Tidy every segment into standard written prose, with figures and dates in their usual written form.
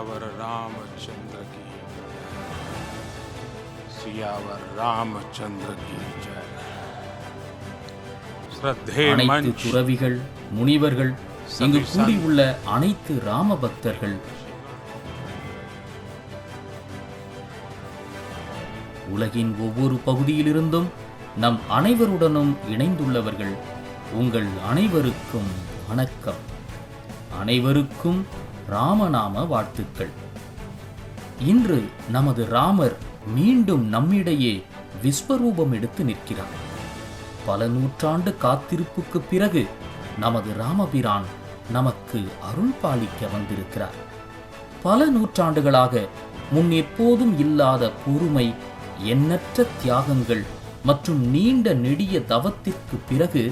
सियावर रामचंद्र की सियावर रामचंद्र की जय. श्रद्धे அனைத்து துறவிகள், முனிவர்கள், இங்கு கூடியுள்ள அனைத்து ராம பக்தர்கள், உலகின் ஒவ்வொரு பகுதியிலிருந்தும் நம் அனைவருடனும் இணைந்துள்ளவர்கள், உங்கள் அனைவருக்கும் வணக்கம். அனைவருக்கும் ராமநாம வாழ்த்துக்கள். இன்று நமது ராமர் மீண்டும் நம்மிடையே விஸ்வரூபம் எடுத்து நிற்கிறார். பல நூற்றாண்டு காத்திருப்புக்கு பிறகு நமது ராமபிரான் நமக்கு அருள் பாலிக்க வந்திருக்கிறார். பல நூற்றாண்டுகளாக முன் எப்போதும் இல்லாத பொறுமை, எண்ணற்ற தியாகங்கள் மற்றும் நீண்ட நெடிய தவத்திற்கு பிறகு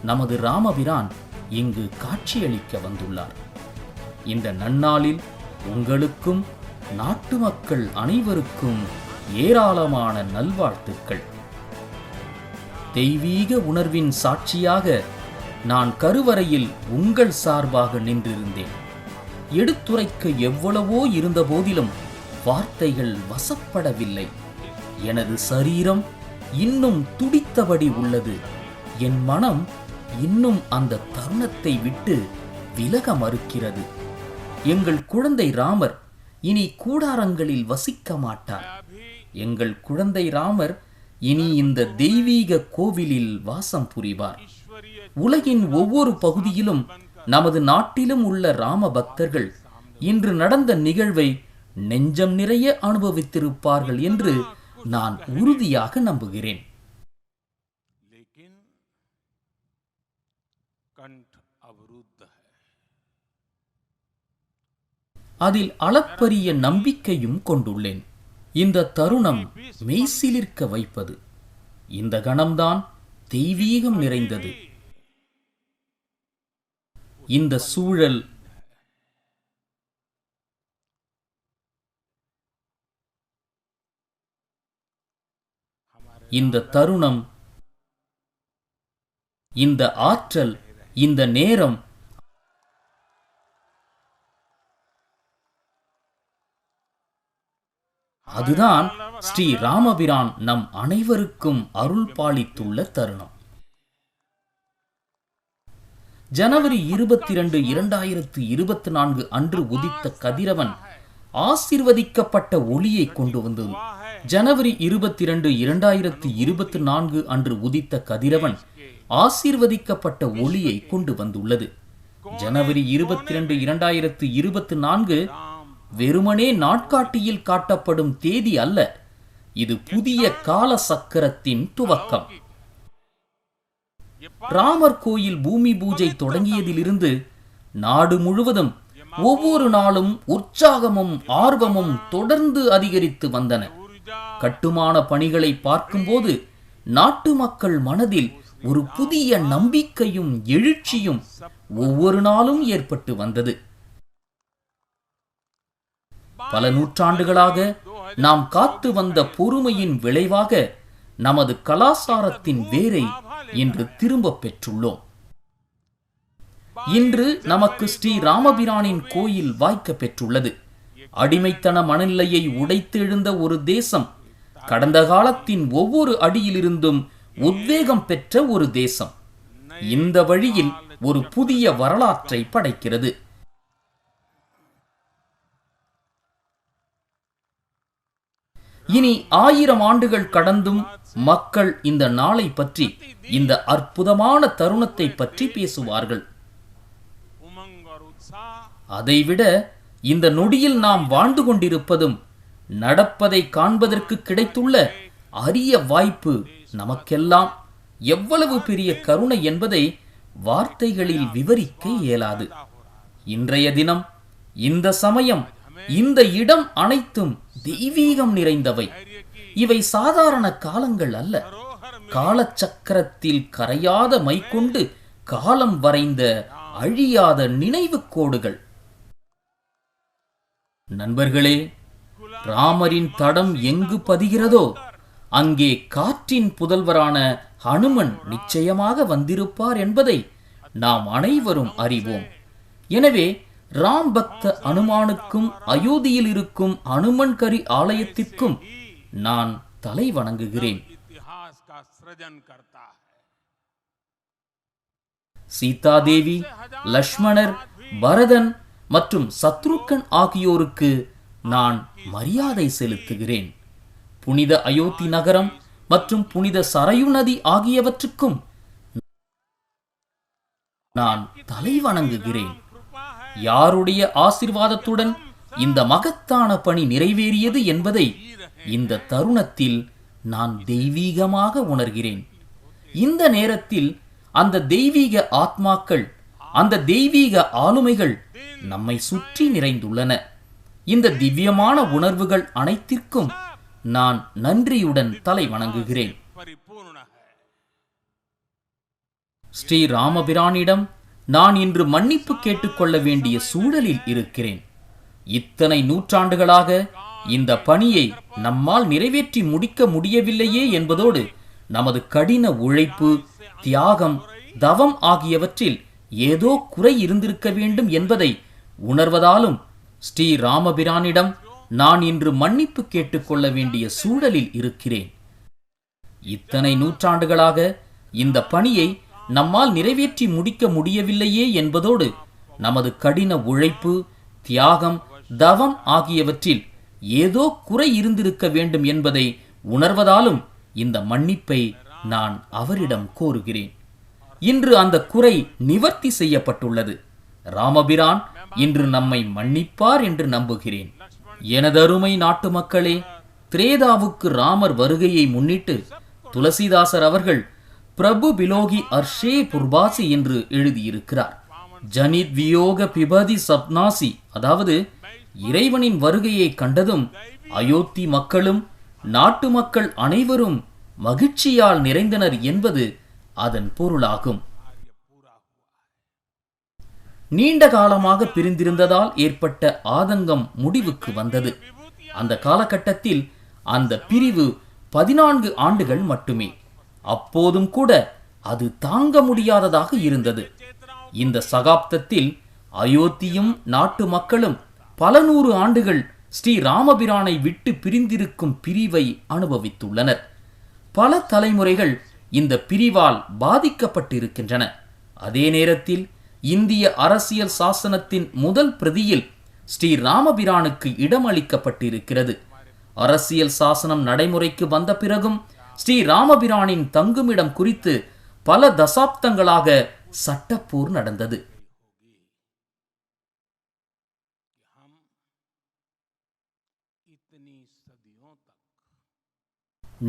நமது ராமபிரான் இங்கு காட்சியளிக்க வந்துள்ளார். இந்த நன்னாளில் உங்களுக்கும் நாட்டு மக்கள் அனைவருக்கும் ஏராளமான நல்வாழ்த்துக்கள். தெய்வீக உணர்வின் சாட்சியாக நான் கருவறையில் உங்கள் சார்பாக நின்றிருந்தேன். எடுத்துரைக்க எவ்வளவோ இருந்த போதிலும் வார்த்தைகள் வசப்படவில்லை. எனது சரீரம் இன்னும் துடித்தபடி உள்ளது. என் மனம் இன்னும் அந்த தருணத்தை விட்டு விலக மறுக்கிறது. எங்கள் குழந்தை ராமர் இனி கூடாரங்களில் வசிக்க மாட்டார். எங்கள் குழந்தை ராமர் இனி இந்த தெய்வீக கோவிலில் வாசம் புரிவார். உலகின் ஒவ்வொரு பகுதியிலும் நமது நாட்டிலும் உள்ள ராம பக்தர்கள் இன்று நடந்த நிகழ்வை நெஞ்சம் நிறைய அனுபவித்திருப்பார்கள் என்று நான் உறுதியாக நம்புகிறேன். அதில் அளப்பரிய நம்பிக்கையும் கொண்டுள்ளேன். இந்த தருணம் மெய்சிலிர்க்க வைப்பது. இந்த கணம்தான் தெய்வீகம் நிறைந்தது. இந்த சூழல் இந்த தருணம், இந்த ஆற்றல், இந்த நேரம் அதுதான் ஸ்ரீ ராமபிரான் நம் அனைவருக்கும் அருள் பாலித்துள்ள தருணம். ஜனவரி 22, 2024 அன்று உதித்த கதிரவன் ஆசீர்வதிக்கப்பட்ட ஒளியை கொண்டு வந்தது. ஜனவரி 22, 2024 அன்று உதித்த கதிரவன் ஆசீர்வதிக்கப்பட்ட ஒளியை கொண்டு வந்துள்ளது. ஜனவரி 22, 2024 வெறுமனே நாட்காட்டியில் காட்டப்படும் தேதி அல்ல. இது புதிய கால சக்கரத்தின் துவக்கம். ராமர் கோயில் பூமி பூஜை தொடங்கியதிலிருந்து நாடு முழுவதும் ஒவ்வொரு நாளும் உற்சாகமும் ஆர்வமும் தொடர்ந்து அதிகரித்து வந்தன. கட்டுமான பணிகளை பார்க்கும்போது நாட்டு மக்கள் மனதில் ஒரு புதிய நம்பிக்கையும் எழுச்சியும் ஒவ்வொரு நாளும் ஏற்பட்டு வந்தது. பல நூற்றாண்டுகளாக நாம் காத்து வந்த பொறுமையின் விளைவாக நமது கலாசாரத்தின் வேரை இன்று திரும்ப பெற்றுள்ளோம். இன்று நமக்கு ஸ்ரீ ராமபிரானின் கோயில் வாய்க்க பெற்றுள்ளது. அடிமைத்தன மனநிலையை உடைத்து எழுந்த ஒரு தேசம், கடந்த காலத்தின் ஒவ்வொரு அடியிலிருந்தும் உத்வேகம் பெற்ற ஒரு தேசம் இந்த வழியில் ஒரு புதிய வரலாற்றை படைக்கிறது. இனி 1000 ஆண்டுகள் கடந்தும் மக்கள் இந்த நாளை பற்றி, இந்த அற்புதமான தருணத்தை பற்றி பேசுவார்கள். அதைவிட இந்த நொடியில் நாம் வாழ்ந்து கொண்டிருப்பதும் நடப்பதை காண்பதற்கு கிடைத்துள்ள அரிய வாய்ப்பு நமக்கெல்லாம் எவ்வளவு பெரிய கருணை என்பதை வார்த்தைகளில் விவரிக்க இயலாது. இன்றைய தினம், இந்த சமயம், இந்த இடம் அனைத்தும் தெய்வீகம் நிறைந்தவை. இவை சாதாரண காலங்கள் அல்ல. காலச்சக்கரத்தில் கரையாத மைக்கொண்டு காலம் வரைந்த அழியாத நினைவு கோடுகள். நண்பர்களே, ராமரின் தடம் எங்கு பதிகிறதோ அங்கே காற்றின் புதல்வரான ஹனுமன் நிச்சயமாக வந்திருப்பார் என்பதை நாம் அனைவரும் அறிவோம். எனவே ராம் பக்த அனுமானுக்கும் அயோத்தியில் இருக்கும் அனுமன்கரி ஆலயத்திற்கும் நான் தலை வணங்குகிறேன். इतिहास का सृजन करता है. சீதாதேவி, லக்ஷ்மணர், பரதன் மற்றும் சத்ருக்கன் ஆகியோருக்கு நான் மரியாதை செலுத்துகிறேன். புனித அயோத்தி நகரம் மற்றும் புனித சரயு நதி ஆகியவற்றுக்கும் நான் தலை வணங்குகிறேன். யாருடைய ஆசீர்வாதத்துடன் இந்த மகத்தான பணி நிறைவேறியது என்பதை இந்த தருணத்தில் நான் தெய்வீகமாக உணர்கிறேன். இந்த நேரத்தில் அந்த தெய்வீக ஆத்மாக்கள், அந்த தெய்வீக ஆளுமைகள் நம்மை சுற்றி நிறைந்துள்ளன. இந்த திவ்யமான உணர்வுகள் அனைத்திற்கும் நான் நன்றியுடன் தலை வணங்குகிறேன். ஸ்ரீ ராமபிரானிடம் நான் இன்று மன்னிப்பு கேட்டுக்கொள்ள வேண்டிய சூழலில் இருக்கிறேன். இத்தனை நூற்றாண்டுகளாக இந்த பணியை நம்மால் நிறைவேற்றி முடிக்க முடியவில்லையே என்பதோடு நமது கடின உழைப்பு, தியாகம், தவம் ஆகியவற்றில் ஏதோ குறை இருந்திருக்க வேண்டும் என்பதை உணர்வதாலும் ஸ்ரீ ராமபிரானிடம் நான் இன்று மன்னிப்பு கேட்டுக்கொள்ள வேண்டிய சூழலில் இருக்கிறேன். இத்தனை நூற்றாண்டுகளாக இந்த பணியை நம்மால் நிறைவேற்றி முடிக்க முடியவில்லையே என்பதோடு நமது கடின உழைப்பு, தியாகம், தவம் ஆகியவற்றில் ஏதோ குறை இருந்திருக்க வேண்டும் என்பதை உணர்வதாலும் இந்த மன்னிப்பை நான் அவரிடம் கோருகிறேன். இன்று அந்த குறை நிவர்த்தி செய்யப்பட்டுள்ளது. ராமபிரான் இன்று நம்மை மன்னிப்பார் என்று நம்புகிறேன். எனதருமை நாட்டு மக்களே, திரேதாவுக்கு ராமர் வருகையை முன்னிட்டு துளசிதாசர் அவர்கள் பிரபு பிலோகி அர்ஷே புர்பாசி என்று எழுதியிருக்கிறார். ஜனித் வியோக பிபதி சப்னாசி, அதாவது இறைவனின் வருகையை கண்டதும் அயோத்தி மக்களும் நாட்டு மக்கள் அனைவரும் மகிழ்ச்சியால் நிறைந்தனர் என்பது அதன் பொருளாகும். நீண்ட காலமாக பிரிந்திருந்ததால் ஏற்பட்ட ஆதங்கம் முடிவுக்கு வந்தது. அந்த காலகட்டத்தில் அந்த பிரிவு 14 ஆண்டுகள் மட்டுமே. அப்போதும் கூட அது தாங்க முடியாததாக இருந்தது. இந்த சகாப்தத்தில் அயோத்தியும் நாட்டு மக்களும் பல நூறு ஆண்டுகள் ஸ்ரீ ராமபிரானை விட்டு பிரிந்திருக்கும் பிரிவை அனுபவித்துள்ளனர். பல தலைமுறைகள் இந்த பிரிவால் பாதிக்கப்பட்டிருக்கின்றன. அதே நேரத்தில் இந்திய அரசியல் சாசனத்தின் முதல் பிரதியில் ஸ்ரீ ராமபிரானுக்கு இடமளிக்கப்பட்டிருக்கிறது. அரசியல் சாசனம் நடைமுறைக்கு வந்த பிறகும் ஸ்ரீ ராமபிரானின் தங்குமிடம் குறித்து பல தசாப்தங்களாக சட்டப்போர் நடந்தது.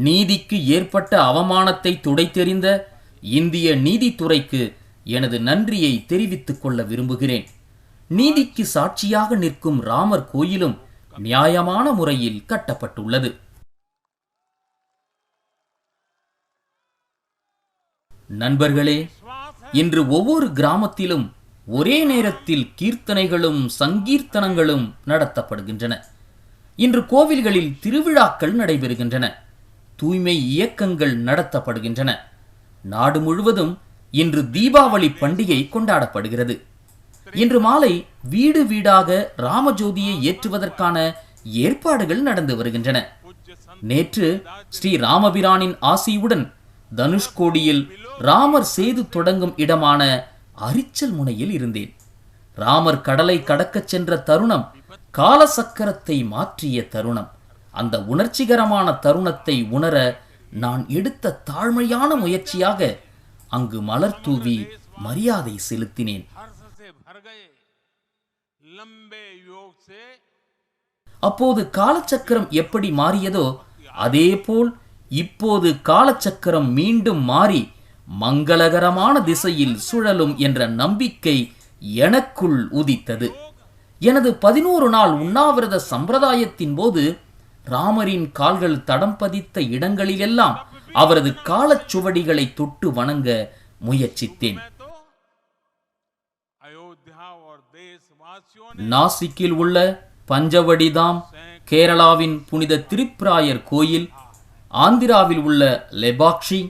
நீதிக்கு ஏற்பட்ட அவமானத்தை துடைத்தெறிந்த இந்திய நீதித்துறைக்கு எனது நன்றியை தெரிவித்துக் கொள்ள விரும்புகிறேன். நீதிக்கு சாட்சியாக நிற்கும் ராமர் கோயிலும் நியாயமான முறையில் கட்டப்பட்டுள்ளது. நண்பர்களே, இன்று ஒவ்வொரு கிராமத்திலும் ஒரே நேரத்தில் கீர்த்தனைகளும் சங்கீர்த்தனங்களும் நடத்தப்படுகின்றன. இன்று கோவில்களில் திருவிழாக்கள் நடைபெறுகின்றன. தூய்மை இயக்கங்கள் நடத்தப்படுகின்றன. நாடு முழுவதும் இன்று தீபாவளி பண்டிகை கொண்டாடப்படுகிறது. இன்று மாலை வீடு வீடாக ராமஜோதியை ஏற்றுவதற்கான ஏற்பாடுகள் நடந்து வருகின்றன. நேற்று ஸ்ரீ ராமபிரானின் ஆசியுடன் தனுஷ்கோடியில் ராமர் சேது தொடங்கும் இடமான அரிச்சல் முனையில் இருந்தேன். ராமர் கடலை கடக்கச் சென்ற தருணம் காலசக்கரத்தை மாற்றிய தருணம். அந்த உணர்ச்சிகரமான தருணத்தை உணர நான் எடுத்த தாழ்மையான முயற்சியாக அங்கு மலர் தூவி மரியாதை செலுத்தினேன். அப்போது காலச்சக்கரம் எப்படி மாறியதோ அதேபோல் இப்போது காலச்சக்கரம் மீண்டும் மாறி மங்களகரமான திசையில் சுழலும் என்ற நம்பிக்கை எனக்குள் உதித்தது. எனது 11 நாள் உண்ணாவிரத சம்பிரதாயத்தின் போது ராமரின் கால்கள் தடம் பதித்த இடங்களிலெல்லாம் அவரது காலச்சுவடிகளை தொட்டு வணங்க முயற்சித்தேன். நாசிக்கில் உள்ள பஞ்சவடிதாம், கேரளாவின் புனித திரிப்ராயர் கோயில், ஆந்திராவில் உள்ள லெபாக்ஷி,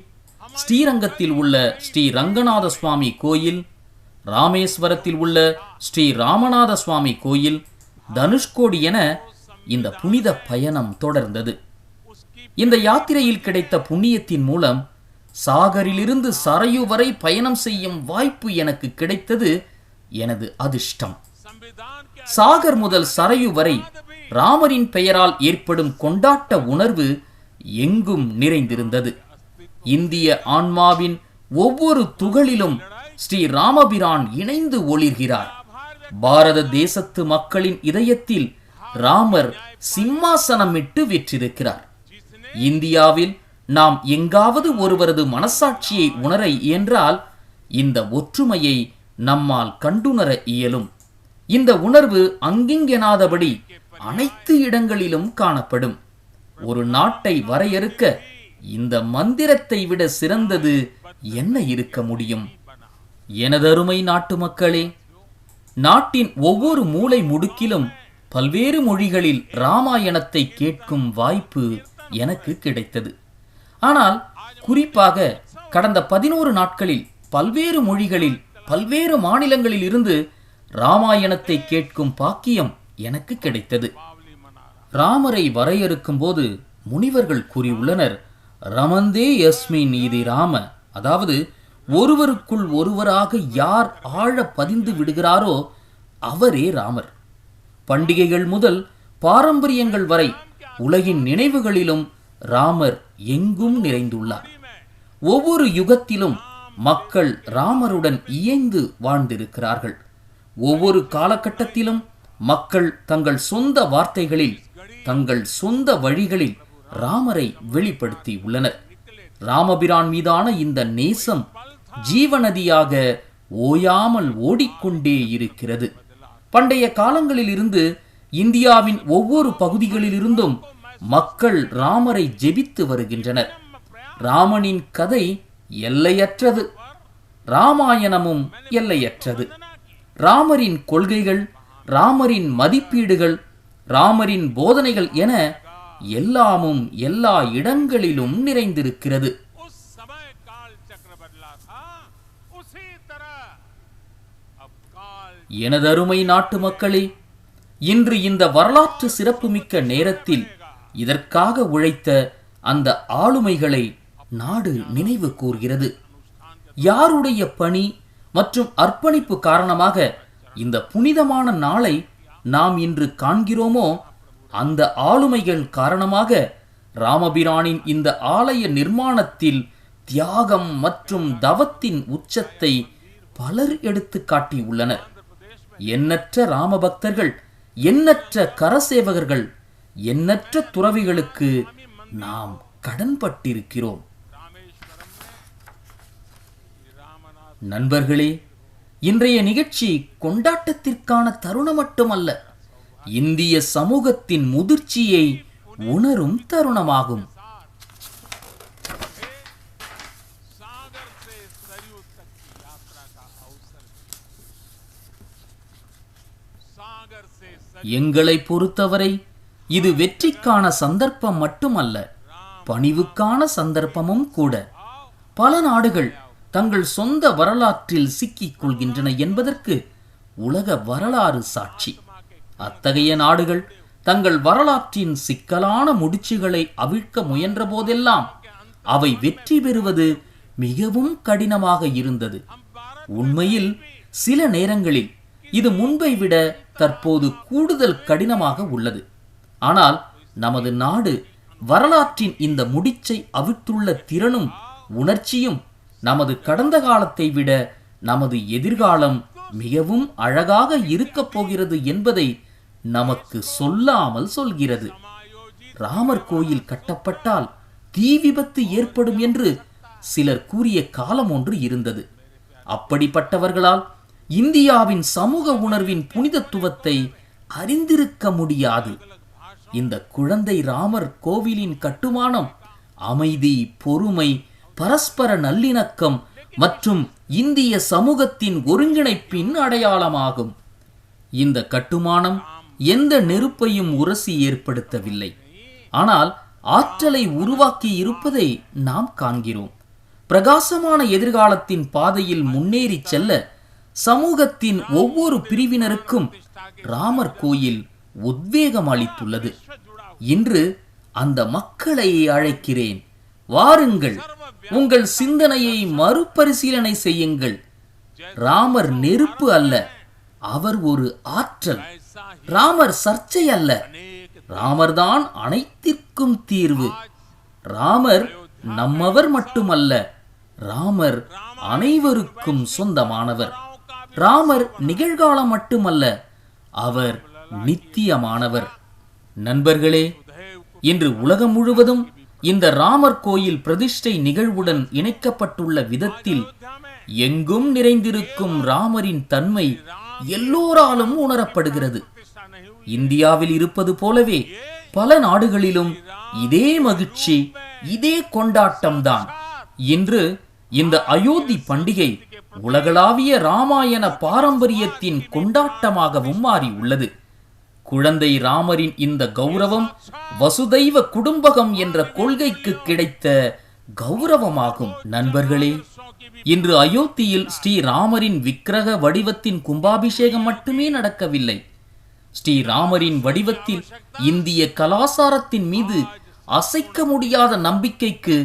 ஸ்ரீரங்கத்தில் உள்ள ஸ்ரீ ரங்கநாத சுவாமி கோயில், ராமேஸ்வரத்தில் உள்ள ஸ்ரீ ராமநாத சுவாமி கோயில், தனுஷ்கோடி என இந்த புனித பயணம் தொடர்ந்தது. இந்த யாத்திரையில் கிடைத்த புண்ணியத்தின் மூலம் சாகரிலிருந்து சரையு வரை பயணம் செய்யும் வாய்ப்பு எனக்கு கிடைத்தது எனது அதிர்ஷ்டம். சாகர் முதல் சரையு வரை ராமரின் பெயரால் ஏற்படும் கொண்டாட்ட உணர்வு எங்கும் நிறைந்திருந்தது. இந்திய ஆன்மாவின் ஒவ்வொரு துகளிலும் ஸ்ரீ ராமபிரான் இணைந்து ஒளிர்கிறார். பாரத தேசத்து மக்களின் இதயத்தில் ராமர் சிம்மாசனமிட்டு வீற்றிருக்கிறார். இந்தியாவில் நாம் எங்காவது ஒருவரது மனசாட்சியை உணர இயன்றால் இந்த ஒற்றுமையை நம்மால் கண்டுணர இயலும். இந்த உணர்வு அங்கிங்கெனாதபடி அனைத்து இடங்களிலும் காணப்படும். ஒரு நாட்டை வரையறுக்க இந்த மந்திரத்தை விட சிறந்தது என்ன இருக்க முடியும்? எனதருமை நாட்டு மக்களே, நாட்டின் ஒவ்வொரு மூலை முடுக்கிலும் பல்வேறு மொழிகளில் ராமாயணத்தை கேட்கும் வாய்ப்பு எனக்கு கிடைத்தது. ஆனால் குறிப்பாக கடந்த 11 நாட்களில் பல்வேறு மொழிகளில் பல்வேறு மாநிலங்களில் இருந்து ராமாயணத்தை கேட்கும் பாக்கியம் எனக்கு கிடைத்தது. ராமரை வரையறுக்கும் போது முனிவர்கள் கூறியுள்ளனர், ரமந்தே யஸ்மின் இதி ராம, அதாவது ஒருவருக்குள் ஒருவராக யார் ஆழ பதிந்து விடுகிறாரோ அவரே ராமர். பண்டிகைகள் முதல் பாரம்பரியங்கள் வரை உலகின் நினைவுகளிலும் ராமர் எங்கும் நிறைந்துள்ளார். ஒவ்வொரு யுகத்திலும் மக்கள் ராமருடன் இயைந்து வாழ்ந்திருக்கிறார்கள். ஒவ்வொரு காலகட்டத்திலும் மக்கள் தங்கள் சொந்த வார்த்தைகளில், தங்கள் சொந்த வழிகளில் ராமரை வெளிப்படுத்தி உள்ளனர். ராமபிரான் மீதான இந்த நேசம் ஜீவநதியாக ஓயாமல் ஓடிக்கொண்டே இருக்கிறது. பண்டைய காலங்களில் இருந்து இந்தியாவின் ஒவ்வொரு பகுதிகளிலிருந்தும் மக்கள் ராமரை ஜெபித்து வருகின்றனர். ராமனின் கதை எல்லையற்றது, ராமாயணமும் எல்லையற்றது. ராமரின் கொள்கைகள், ராமரின் மதிப்பீடுகள், ராமரின் போதனைகள் என எல்லாமும் எல்லா இடங்களிலும் நிறைந்திருக்கிறது. எனதருமை நாட்டு மக்களே, இன்று இந்த வரலாற்று சிறப்புமிக்க நேரத்தில் இதற்காக உழைத்த அந்த ஆளுமைகளை நாடு நினைவு கூர்கிறது. யாருடைய பணி மற்றும் அர்ப்பணிப்பு காரணமாக இந்த புனிதமான நாளை நாம் இன்று காண்கிறோமோ, அந்த ஆளுமைகள் காரணமாக ராமபிரானின் இந்த ஆலய நிர்மாணத்தில் தியாகம் மற்றும் தவத்தின் உச்சத்தை பலர் எடுத்து காட்டியுள்ளனர். எண்ணற்ற ராமபக்தர்கள், எண்ணற்ற கரசேவகர்கள், எண்ணற்ற துறவிகளுக்கு நாம் கடன்பட்டிருக்கிறோம். நண்பர்களே, இன்றைய நிகழ்ச்சி கொண்டாட்டத்திற்கான தருணம் மட்டுமல்ல, இந்திய சமூகத்தின் முதிர்ச்சியை உணரும் தருணமாகும். எங்களை பொறுத்தவரை இது வெற்றிக்கான சந்தர்ப்பம் மட்டுமல்ல, பணிவுக்கான சந்தர்ப்பமும் கூட. பல நாடுகள் தங்கள் சொந்த வரலாற்றில் சிக்கிக் கொள்கின்றன என்பதற்கு உலக வரலாறு சாட்சி. அத்தகைய நாடுகள் தங்கள் வரலாற்றின் சிக்கலான முடிச்சுகளை அவிழ்க்க முயன்ற போதெல்லாம் அவை வெற்றி பெறுவது மிகவும் கடினமாக இருந்தது. உண்மையில் சில நேரங்களில் இது முன்பை விட தற்போது கூடுதல் கடினமாக உள்ளது. ஆனால் நமது நாடு வரலாற்றின் இந்த முடிச்சை அவிழ்த்துள்ள திறனும் உணர்ச்சியும் நமது கடந்த காலத்தை விட நமது எதிர்காலம் மிகவும் அழகாக இருக்கப் போகிறது என்பதை நமக்கு சொல்லாமல் சொல்கிறது. ராமர் கோயில் கட்டப்பட்டால் தீ விபத்து ஏற்படும் என்று சிலர் கூறிய காலம் ஒன்று இருந்தது. அப்படிப்பட்டவர்களால் இந்தியாவின் சமூக உணர்வின் புனிதத்துவத்தை அறிந்திருக்க முடியாது. இந்த குழந்தை ராமர் கோவிலின் கட்டுமானம் அமைதி, பொறுமை, பரஸ்பர நல்லிணக்கம் மற்றும் இந்திய சமூகத்தின் ஒருங்கிணைப்பின் அடையாளமாகும். இந்த கட்டுமானம் எந்த நெருப்பையும் உரசி ஏற்படுத்தவில்லை, ஆனால் ஆற்றலை உருவாக்கி இருப்பதை நாம் காண்கிறோம். பிரகாசமான எதிர்காலத்தின் பாதையில் முன்னேறி செல்ல சமூகத்தின் ஒவ்வொரு பிரிவினருக்கும் ராமர் கோயில் உத்வேகம் அளித்துள்ளது. இன்று அந்த மக்களை அழைக்கிறேன், வாருங்கள், உங்கள் சிந்தனையை மறுபரிசீலனை செய்யுங்கள். ராமர் நெருப்பு அல்ல, அவர் ஒரு ஆற்றல். ராமர் சர்ச்சை அல்ல, ராமர்தான் அனைத்திற்கும் தீர்வு. ராமர் நம்மவர் மட்டுமல்ல, ராமர் அனைவருக்கும் சொந்தமானவர். ராமர் நிகழ்காலம் மட்டுமல்ல, அவர் நித்தியமானவர். நண்பர்களே, இன்று உலகம் முழுவதும் இந்த ராமர் கோயில் பிரதிஷ்டை நிகழ்வுடன் இணைக்கப்பட்டுள்ள விதத்தில் எங்கும் நிறைந்திருக்கும் ராமரின் தன்மை எல்லோராலும் உணரப்படுகிறது. இந்தியாவில் இருப்பது போலவே பல நாடுகளிலும் இதே மகிழ்ச்சி, இதே கொண்டாட்டம்தான். இன்று இந்த அயோத்தி பண்டிகை உலகளாவிய ராமாயண பாரம்பரியத்தின் கொண்டாட்டமாகவும் மாறி உள்ளது. குழந்தை ராமரின் இந்த கௌரவம் வசுதைவ குடும்பகம் என்ற கொள்கைக்கு கிடைத்த கௌரவமாகும். நண்பர்களே, இன்று அயோத்தியில் ஸ்ரீராமரின் விக்கிரக வடிவத்தின் கும்பாபிஷேகம் மட்டுமே நடக்கவில்லை. ஸ்ரீராமரின் வடிவத்தில் இந்திய கலாசாரத்தின் மீது அசைக்க முடியாத நம்பிக்கைக்கு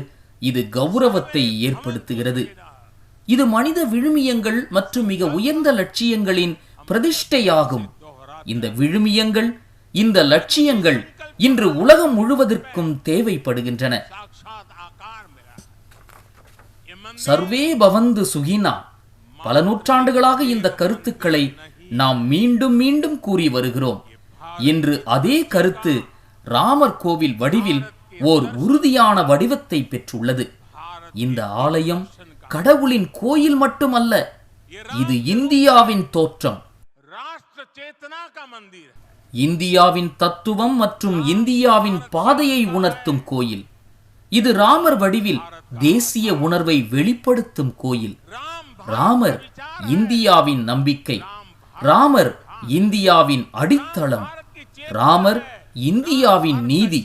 இது கௌரவத்தை ஏற்படுத்துகிறது. இது மனித விழுமியங்கள் மற்றும் மிக உயர்ந்த லட்சியங்களின் பிரதிஷ்டையாகும். இந்த விழுமியங்கள், இந்த லட்சியங்கள் இன்று உலகம் முழுவதற்கும் தேவைப்படுகின்றன. சர்வே பவந்து சுகினா, பல நூற்றாண்டுகளாக இந்த கருத்துக்களை நாம் மீண்டும் மீண்டும் கூறி வருகிறோம். இன்று அதே கருத்து ராமர் கோவில் வடிவில் ஓர் உறுதியான வடிவத்தை பெற்றுள்ளது. இந்த ஆலயம் கடவுளின் கோயில் மட்டுமல்ல, இது இந்தியாவின் தோற்றம், இந்தியாவின் தத்துவம் மற்றும் இந்தியாவின் பாதையை உணர்த்தும் கோயில். இது ராமர் வடிவில் தேசிய உணர்வை வெளிப்படுத்தும் கோயில். ராமர் இந்தியாவின் நம்பிக்கை, ராமர் இந்தியாவின் அடித்தளம், ராமர் இந்தியாவின் நீதி,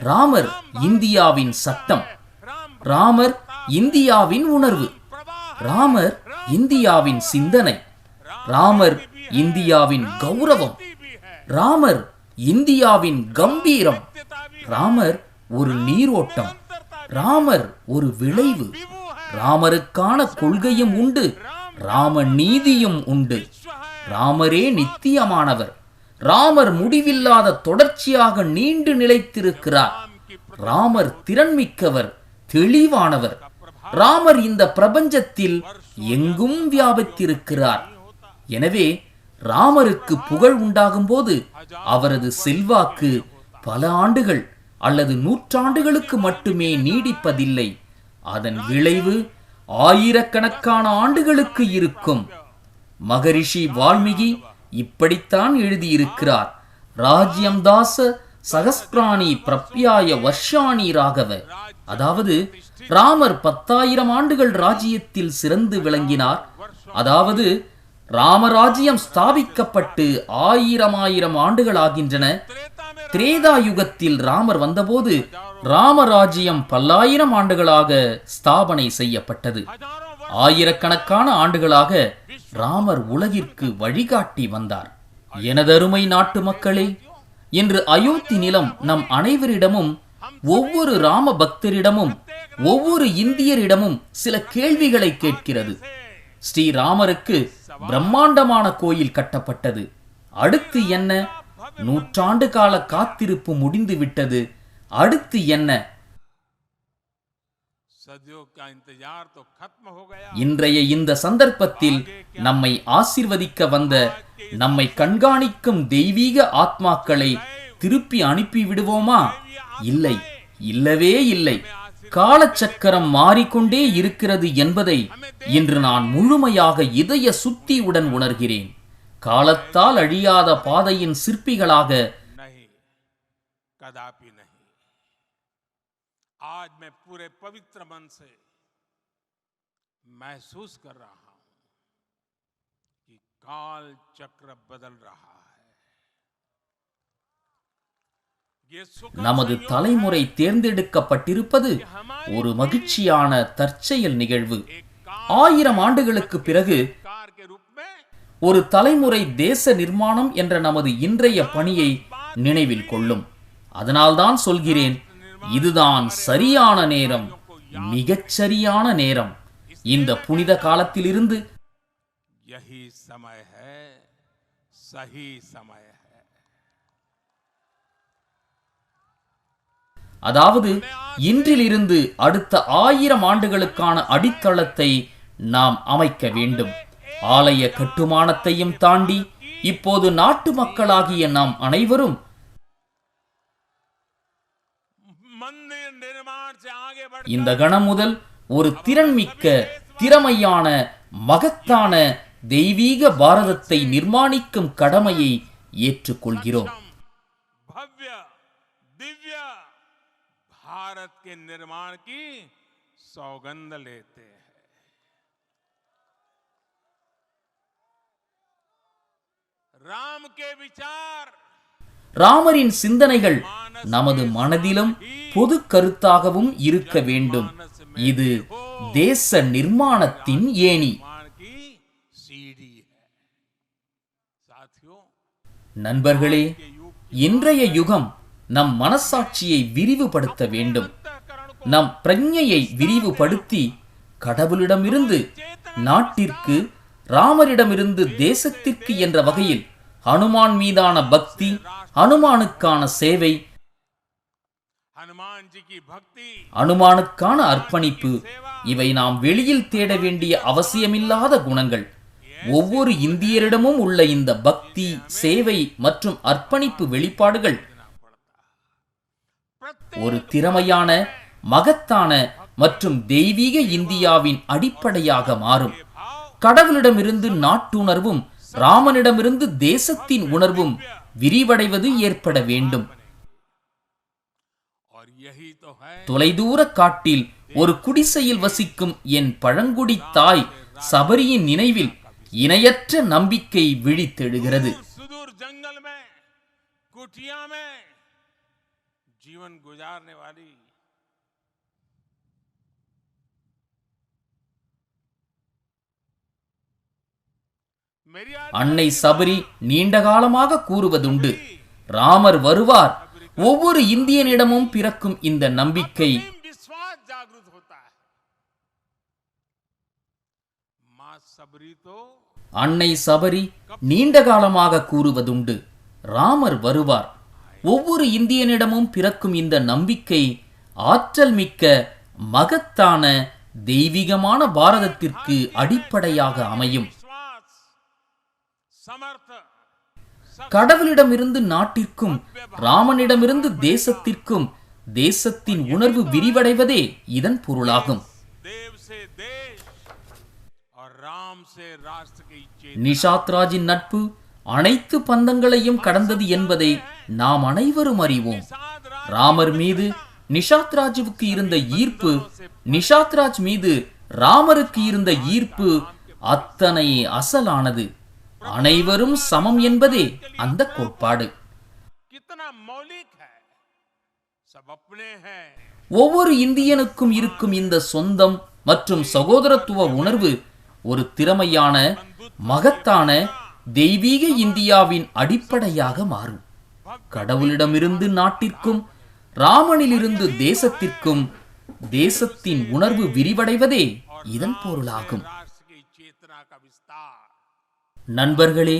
ராமர் இந்தியாவின் சட்டம், ராமர் இந்தியாவின் உணர்வு, ராமர் இந்தியாவின் சிந்தனை, ராமர் இந்தியாவின் கௌரவம், ராமர் இந்தியாவின் கம்பீரம், ராமர் ஒரு நீரோட்டம், ராமர் ஒரு விளைவு. ராமருக்கான கொள்கையும் உண்டு, ராம நீதியும் உண்டு. ராமரே நித்தியமானவர். ராமர் முடிவில்லாத தொடர்ச்சியாக நீண்டு நிலைத்திருக்கிறார். ராமர் திறன்மிக்கவர், தெளிவானவர். ராமர் இந்த பிரபஞ்சத்தில் எங்கும் வியாபித்திருக்கிறார். எனவே ராமருக்கு புகழ் உண்டாகும் போது அவரது செல்வாக்கு பல ஆண்டுகள் அல்லது நூற்றாண்டுகளுக்கு மட்டுமே நீடிப்பதில்லை. அதன் விளைவு ஆயிரக்கணக்கான ஆண்டுகளுக்கு இருக்கும். மகரிஷி வால்மீகி இப்படித்தான் எழுதியிருக்கிறார்: ராஜ்யம் தாச சகஸ்பிராணி பிரப்யாய வர்ஷாணி ராகவ. அதாவது ராமர் 10,000 ஆண்டுகள் ராஜ்யத்தில் சிறந்து விளங்கினார். அதாவது ராமராஜ்யம் ஸ்தாபிக்கப்பட்டு 1000 ஆண்டுகள் ஆகின்றன. திரேதா யுகத்தில் ராமர் வந்தபோது ராமராஜ்யம் 10,000 ஆண்டுகளாக ஸ்தாபனை செய்யப்பட்டது. ஆயிரக்கணக்கான ஆண்டுகளாக ராமர் உலகிற்கு வழிகாட்டி வந்தார். எனதருமை நாட்டு மக்களே, இன்று அயோத்தி நிலம் நம் அனைவரிடமும், ஒவ்வொரு ராம பக்தரிடமும், ஒவ்வொரு இந்தியரிடமும் சில கேள்விகளை கேட்கிறது. ஸ்ரீராமருக்கு பிரம்மாண்டமான கோயில் கட்டப்பட்டது. அடுத்து என்ன? நூற்றாண்டு கால காத்திருப்பு முடிந்து விட்டது. அடுத்து என்ன? இன்றைய இந்த சந்தர்ப்பத்தில் நம்மை ஆசீர்வதிக்க வந்த, நம்மை கண்காணிக்கும் தெய்வீக ஆத்மாக்களை திருப்பி அனுப்பி விடுவோமா? இல்லை, இல்லவே இல்லை. காலச்சக்கரம் மாறிக்கொண்டே இருக்கிறது என்பதை இன்று நான் முழுமையாக இதய சுத்தியுடன் உணர்கிறேன். காலத்தால் அழியாத பாதையின் சிற்பிகளாக आज मैं पूरे पवित्र मन से महसूस कर रहा हूं कि काल चक्र बदल रहा है. நமது தலைமுறை தேர்ந்தெடுக்கப்பட்டிருப்பது ஒரு மகிழ்ச்சியான தற்செயல் நிகழ்வு. 1000 ஆண்டுகளுக்கு பிறகு ஒரு தலைமுறை தேச நிர்மாணம் என்ற நமது இன்றைய பணியை நினைவில் கொள்ளும். அதனால்தான் சொல்கிறேன், இதுதான் சரியான நேரம், மிகச்சரியான நேரம். இந்த புனித காலத்திலிருந்து यही समय है, सही समय है. அதாவது இன்றிலிருந்து அடுத்த 1000 ஆண்டுகளுக்கான அடித்தளத்தை நாம் அமைக்க வேண்டும். ஆலய கட்டுமானத்தையும் தாண்டி இப்போது நாட்டு மக்களாகிய நாம் அனைவரும் இந்த கணம் முதல் ஒரு திறன்மிக்க, திறமையான, மகத்தான தெய்வீக பாரதத்தை நிர்மாணிக்கும் கடமையை ஏற்றுக்கொள்கிறோம். भव्य दिव्य भारत के निर्माण की सौगंध लेते हैं. राम के विचार, ராமரின் சிந்தனைகள் நமது மனதிலும் பொது கருத்தாகவும் இருக்க வேண்டும். இது தேச நிர்மாணத்தின் ஏணி. நண்பர்களே, இன்றைய யுகம் நம் மனசாட்சியை விரிவுபடுத்த வேண்டும். நம் பிரஞ்ஞையை விரிவுபடுத்தி கடவுளிடமிருந்து நாட்டிற்கு, ராமரிடமிருந்து தேசத்திற்கு என்ற வகையில் ஹனுமான் மீதான பக்தி, ஹனுமானுக்கான சேவை, ஹனுமானுக்கான அர்ப்பணிப்பு, இவை நாம் வெளியில் தேட வேண்டிய அவசியமில்லாத குணங்கள். ஒவ்வொரு இந்தியரிடமும் உள்ள இந்த பக்தி, சேவை மற்றும் அர்ப்பணிப்பு வெளிப்பாடுகள் ஒரு திறமையான, மகத்தான மற்றும் தெய்வீக இந்தியாவின் அடிப்படையாக மாறும். கடவுளிடமிருந்து நாட்டுணர்வும், ராமனிடமிருந்து தேசத்தின் உணர்வும் விரிவடைவது ஏற்பட வேண்டும். தொலைதூர காட்டில் ஒரு குடிசையில் வசிக்கும் என் பழங்குடி தாய் சபரியின் நினைவில் இணையற்ற நம்பிக்கை விழித்தெழுகிறது. அன்னை சபரி நீண்ட காலமாக கூறுவதுண்டு, ராமர் வருவார். ஒவ்வொரு இந்தியனிடமும் பிறக்கும் இந்த நம்பிக்கை அன்னை சபரி நீண்ட காலமாக கூறுவதுண்டு, ராமர் வருவார். ஒவ்வொரு இந்தியனிடமும் பிறக்கும் இந்த நம்பிக்கை ஆற்றல் மிக்க, மகத்தான, தெய்வீகமான பாரதத்திற்கு அடிப்படையாக அமையும். கடவுளிடமிருந்து நாட்டிற்கும், ராமனிடமிருந்து தேசத்திற்கும் தேசத்தின் உணர்வு விரிவடைவதே இதன் பொருளாகும். நிஷாத் ராஜின் நட்பு அனைத்து பந்தங்களையும் கடந்தது என்பதை நாம் அனைவரும் அறிவோம். ராமர் மீது நிஷாத் ராஜுவுக்கு இருந்த ஈர்ப்பு, நிஷாத் ராஜ் மீது ராமருக்கு இருந்த ஈர்ப்பு அத்தனை அசலானது. அனைவரும் சமம் என்பதே அந்த கோட்பாடு. ஒவ்வொரு இந்தியனுக்கும் இருக்கும் இந்த சொந்தம் மற்றும் சகோதரத்துவ உணர்வு ஒரு திறமையான, மகத்தான, தெய்வீக இந்தியாவின் அடிப்படையாக மாறும். கடவுளிடமிருந்து நாட்டிற்கும், ராமனிலிருந்து தேசத்திற்கும் தேசத்தின் உணர்வு விரிவடைவதே இதன் பொருளாகும். நண்பர்களே,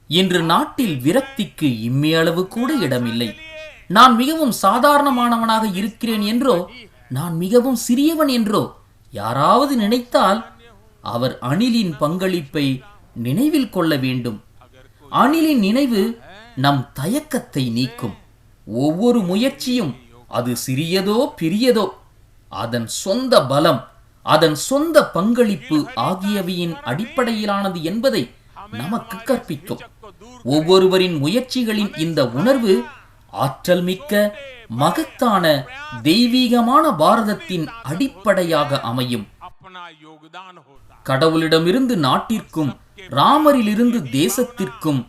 இன்று நாட்டில் விரக்திக்கு இம்மியளவு கூட இடமில்லை. நான் மிகவும் சாதாரணமானவனாக இருக்கிறேன் என்றோ, நான் மிகவும் சிறியவன் என்றோ யாராவது நினைத்தால் அவர் அணிலின் பங்களிப்பை நினைவில் கொள்ள வேண்டும். அணிலின் நினைவு நம் தயக்கத்தை நீக்கும். ஒவ்வொரு முயற்சியும், அது சிறியதோ பெரியதோ, அதன் சொந்த பலம், அதன் சொந்த பங்களிப்பு ஆகியவையின் அடிப்படையிலானது என்பதை நமக்கு கற்பிக்கும். ஒவ்வொருவரின் முயற்சிகளின் இந்த உணர்வு ஆற்றல் மிக்க, மகத்தான, தெய்வீகமான பாரதத்தின் அடிப்படையாக அமையும். கடவுளிடமிருந்து நாட்டிற்கும், ராமரிலிருந்து தேசத்திற்கும்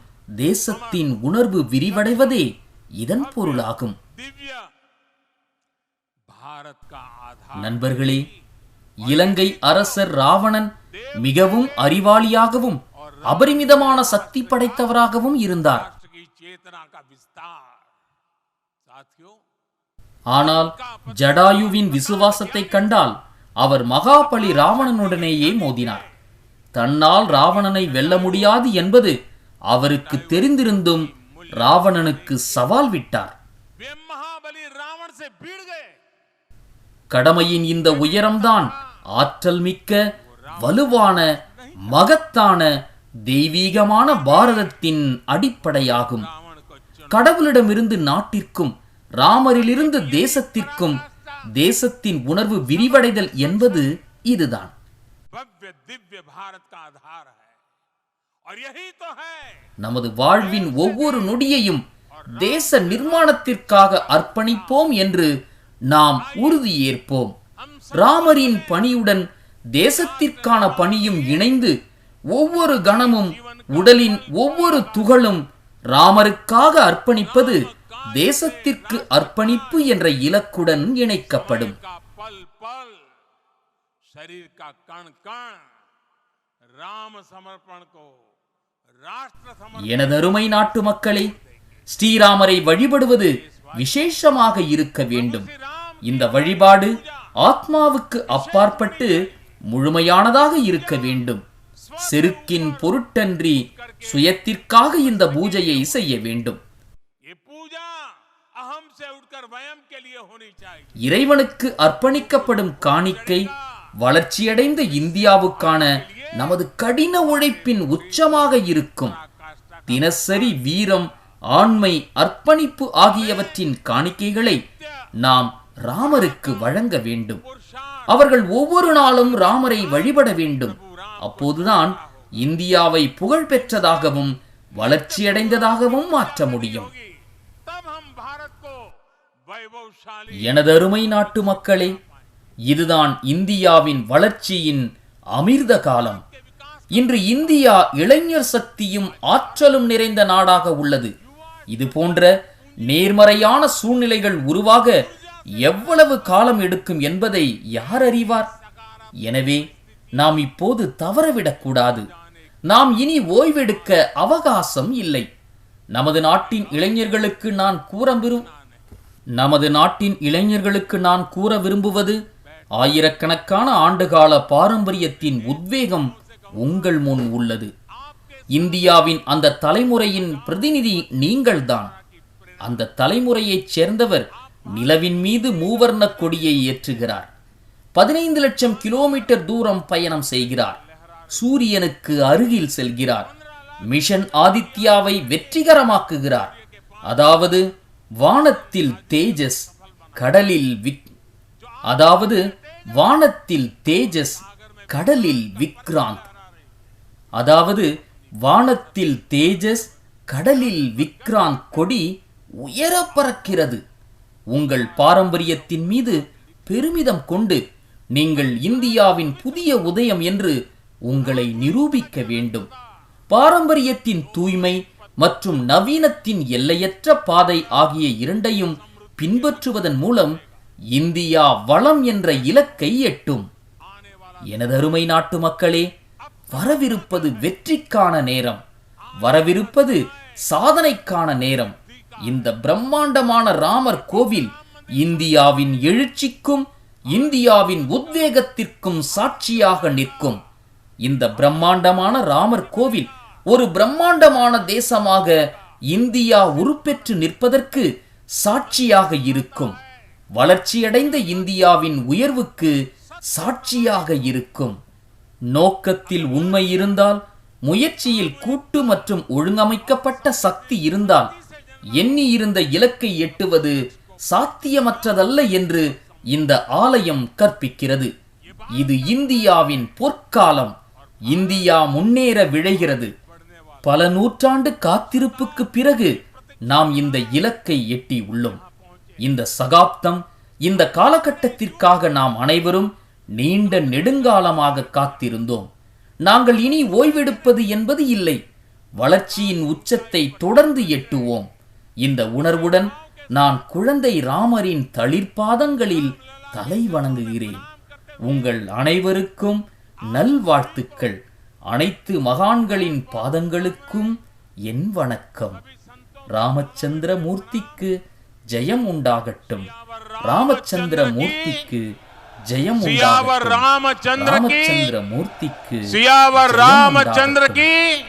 தேசத்தின் உணர்வு விரிவடைவதே இதன் பொருளாகும். நண்பர்களே, இலங்கை அரசர் ராவணன் மிகவும் அறிவாளியாகவும் அபரிமிதமான சக்தி படைத்தவராகவும் இருந்தார். राष्ट्र की चेतना का विस्तार। साथियों, ஆனால் ஜடாயுவின் விசுவாசத்தை கண்டால் அவர் மகாபலி ராவணனுடனேயே மோதினார். தன்னால் ராவணனை வெல்ல முடியாது என்பது அவருக்கு தெரிந்திருந்தும் ராவணனுக்கு சவால் விட்டார். वे महाबली रावण से भिड़ गए। கடமையின் இந்த உயரம்தான் ஆற்றல் மிக்க, வலுவான, மகத்தான, தெய்வீகமான பாரதத்தின் அடிப்படையாகும். रावण को चुन கடவுளிடமிருந்து நாட்டிற்கும், ராமரிலிருந்து தேசத்திற்கும் தேசத்தின் உணர்வு விரிவடைதல் என்பது இதுதான். भव्य दिव्य भारत का आधार है और यही तो है நமது வாழ்வின் ஒவ்வொரு நொடியையும் தேச நிர்மாணத்திற்காக அர்ப்பணிப்போம் என்று நாம் உறுதியேற்போம். ராமரின் பணியுடன் தேசத்திற்கான பணியும் இணைந்து ஒவ்வொரு கணமும், உடலின் ஒவ்வொரு துகளும் ராமருக்காக அர்ப்பணிப்பது தேசத்திற்கு அர்ப்பணிப்பு என்ற இலக்குடன் இணைக்கப்படும். का पल पल, शरीर का कण कण राम समर्पण को राष्ट्र समर्पण எனதருமை நாட்டு மக்களே, ஸ்ரீராமரை வழிபடுவது விசேஷமாக இருக்க வேண்டும். இந்த வழிபாடு ஆத்மாவுக்கு அப்பாற்பட்டு முழுமையானதாக இருக்க வேண்டும். செருக்கின் பொருட்டன்றி சுயத்திற்காக இந்த பூஜையை செய்ய வேண்டும். ये पूजा अहम से उठकर वयम के लिए होनी चाहिए। இறைவனுக்கு அர்ப்பணிக்கப்படும் காணிக்கை வளர்ச்சியடைந்த இந்தியாவுக்கான நமது கடின உழைப்பின் உச்சமாக இருக்கும். தினசரி வீரம், ஆண்மை, அர்ப்பணிப்பு ஆகியவற்றின் காணிக்கைகளை நாம் ராமருக்கு வழங்க வேண்டும். அவர்கள் ஒவ்வொரு நாளும் ராமரை வழிபட வேண்டும். அப்போதுதான் இந்தியாவை புகழ்பெற்றதாகவும் வளர்ச்சியடைந்ததாகவும் மாற்ற முடியும். तब हम भारत को वैभवशाली எனதருமை நாட்டு மக்களே, இதுதான் இந்தியாவின் வளர்ச்சியின் அமிர்த காலம். இன்று இந்தியா இளைஞர் சக்தியும் ஆற்றலும் நிறைந்த நாடாக உள்ளது. இது போன்ற நேர்மறையான சூழ்நிலைகள் உருவாக எவ்வளவு காலம் எடுக்கும் என்பதை யார் அறிவார்? எனவே நாம் இப்போது தவறவிடக்கூடாது. நாம் இனி ஓய்வெடுக்க அவகாசம் இல்லை. நமது நாட்டின் இளைஞர்களுக்கு நான் கூற விரும்புவது, ஆயிரக்கணக்கான ஆண்டுகால பாரம்பரியத்தின் உத்வேகம் உங்கள் முன் உள்ளது. இந்தியாவின் அந்த தலைமுறையின் பிரதிநிதி நீங்கள்தான். அந்த தலைமுறையைச் சேர்ந்தவர் நிலவின் மீது மூவர்ண கொடியை ஏற்றுகிறார். 15 லட்சம் கிலோமீட்டர் தூரம் பயணம் செய்கிறார். சூரியனுக்கு அருகில் செல்கிறார். மிஷன் ஆதித்யாவை வெற்றிகரமாக்குகிறார். அதாவது வானத்தில் தேஜஸ், கடலில் விக்ராந்த். கடலில் விக்ராந்த் கொடி உயர பறக்கிறது. உங்கள் பாரம்பரியத்தின் மீது பெருமிதம் கொண்டு நீங்கள் இந்தியாவின் புதிய உதயம் என்று உங்களை நிரூபிக்க வேண்டும். பாரம்பரியத்தின் தூய்மை மற்றும் நவீனத்தின் எல்லையற்ற பாதை ஆகிய இரண்டையும் பின்பற்றுவதன் மூலம் இந்தியா வளம் என்ற இலக்கை எட்டும். எனதருமை நாட்டு மக்களே, வரவிருப்பது வெற்றிக்கான நேரம். வரவிருப்பது சாதனைக்கான நேரம். இந்த பிரம்மாண்டமான ராமர் கோவில் இந்தியாவின் எழுச்சிக்கும் இந்தியாவின் உத்வேகத்திற்கும் சாட்சியாக நிற்கும். இந்த பிரம்மாண்டமான ராமர் கோவில் ஒரு பிரம்மாண்டமான தேசமாக இந்தியா உருப்பெற்று நிற்பதற்கு சாட்சியாக இருக்கும். வளர்ச்சியடைந்த இந்தியாவின் உயர்வுக்கு சாட்சியாக இருக்கும். நோக்கத்தில் உண்மை இருந்தால், முயற்சியில் கூட்டு மற்றும் ஒழுங்கமைக்கப்பட்ட சக்தி இருந்தால், எண்ணி இருந்த இலக்கை எட்டுவது சாத்தியமற்றதல்ல என்று இந்த ஆலயம் கற்பிக்கிறது. இது இந்தியாவின் பொற்காலம். இந்தியா முன்னேற விழைகிறது. பல நூற்றாண்டு காத்திருப்புக்கு பிறகு நாம் இந்த இலக்கை எட்டி உள்ளோம். இந்த சகாப்தம், இந்த காலகட்டத்திற்காக நாம் அனைவரும் நீண்ட நெடுங்காலமாக காத்திருந்தோம். நாங்கள் இனி ஓய்வெடுப்பது என்பது இல்லை. வளர்ச்சியின் உச்சத்தை தொடர்ந்து எட்டுவோம். இந்த உணர்வுடன் நான் குழந்தை ராமரின் தளிர்பாதங்களில் தலை வணங்குகிறேன். உங்கள் அனைவருக்கும் நல்வாழ்த்துக்கள். அனைத்து மகான்களின் பாதங்களுக்கும் என் வணக்கம். ராமச்சந்திர மூர்த்திக்கு ஜெயம் உண்டாகட்டும். ராமச்சந்திர மூர்த்திக்கு ஜெயம் सियावर உண்டாகட்டும். रामचंद्र की ராமச்சந்திர மூர்த்திக்கு सियावर ஜெயம் रामचंद्र உண்டாகட்டும். की